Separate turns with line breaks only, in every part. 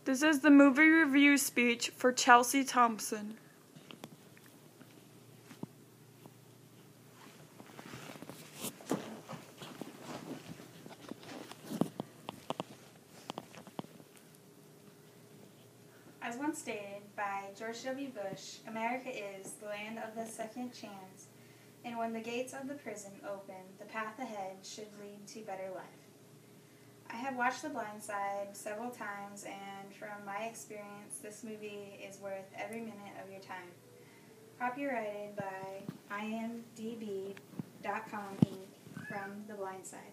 This is the movie review speech for Chelsea Thompson.
As once stated by George W. Bush, America is the land of the second chance, and when the gates of the prison open, the path ahead should lead to better life. I have watched The Blind Side several times, and from my experience, this movie is worth every minute of your time. Copyrighted by IMDb.com Inc. from The Blind Side.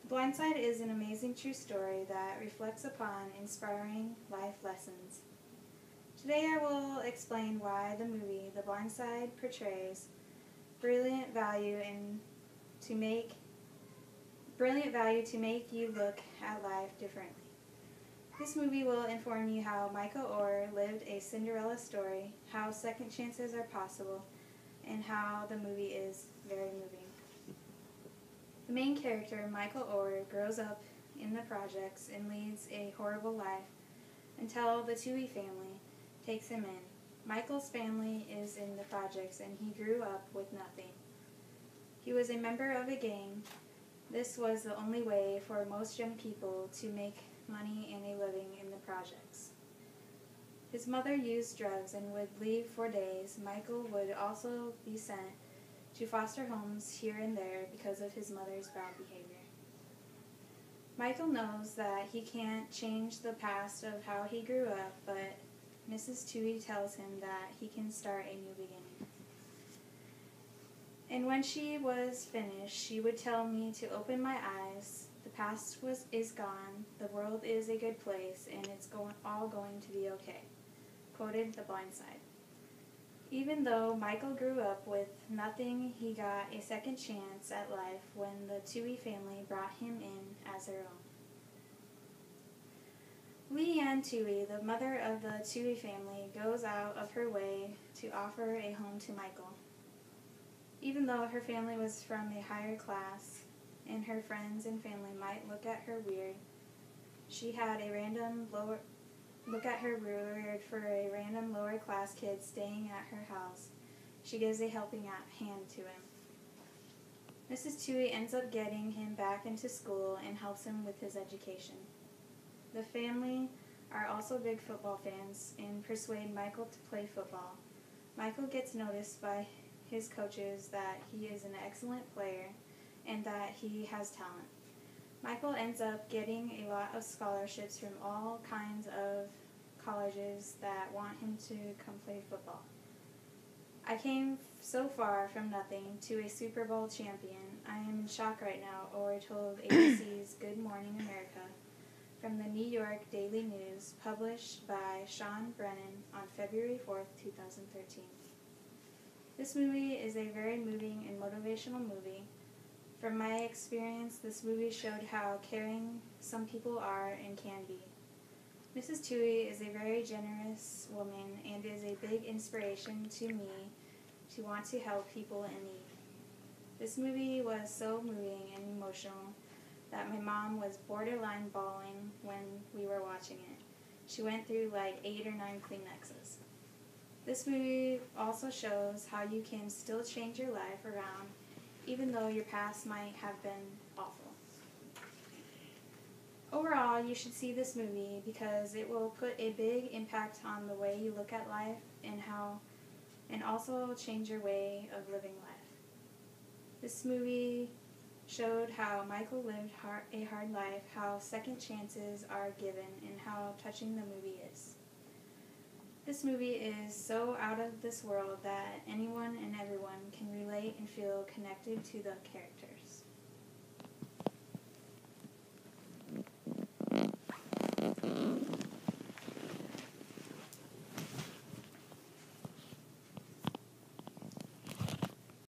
The Blind Side is an amazing true story that reflects upon inspiring life lessons. Today I will explain why the movie The Blind Side portrays brilliant value to make you look at life differently. This movie will inform you how Michael Oher lived a Cinderella story, how second chances are possible, and how the movie is very moving. The main character, Michael Oher, grows up in the projects and leads a horrible life until the Toohey family takes him in. Michael's family is in the projects and he grew up with nothing. He was a member of a gang. This was the only way for most young people to make money and a living in the projects. His mother used drugs and would leave for days. Michael would also be sent to foster homes here and there because of his mother's bad behavior. Michael knows that he can't change the past of how he grew up, but Mrs. Toohey tells him that he can start a new beginning. And when she was finished, she would tell me to open my eyes. The past is gone, the world is a good place, and it's all going to be okay. Quoted The Blind Side. Even though Michael grew up with nothing, he got a second chance at life when the Toohey family brought him in as their own. Leigh Ann Toohey, the mother of the Toohey family, goes out of her way to offer a home to Michael. Even though her family was from a higher class, and her friends and family might look at her weird, she had a random lower class kid staying at her house. She gives a helping hand to him. Mrs. Toohey ends up getting him back into school and helps him with his education. The family are also big football fans and persuade Michael to play football. Michael gets noticed by his coaches that he is an excellent player and that he has talent. Michael ends up getting a lot of scholarships from all kinds of colleges that want him to come play football. I came so far from nothing to a Super Bowl champion. I am in shock right now, Oher told ABC's Good Morning America from the New York Daily News, published by Sean Brennan on February 4th, 2013. This movie is a very moving and motivational movie. From my experience, this movie showed how caring some people are and can be. Mrs. Toohey is a very generous woman and is a big inspiration to me to want to help people in need. This movie was so moving and emotional that my mom was borderline bawling when we were watching it. She went through like 8 or 9 Kleenexes. This movie also shows how you can still change your life around even though your past might have been awful. Overall, you should see this movie because it will put a big impact on the way you look at life and also change your way of living life. This movie showed how Michael lived a hard life, how second chances are given, and how touching the movie is. This movie is so out of this world that anyone and everyone can relate and feel connected to the characters.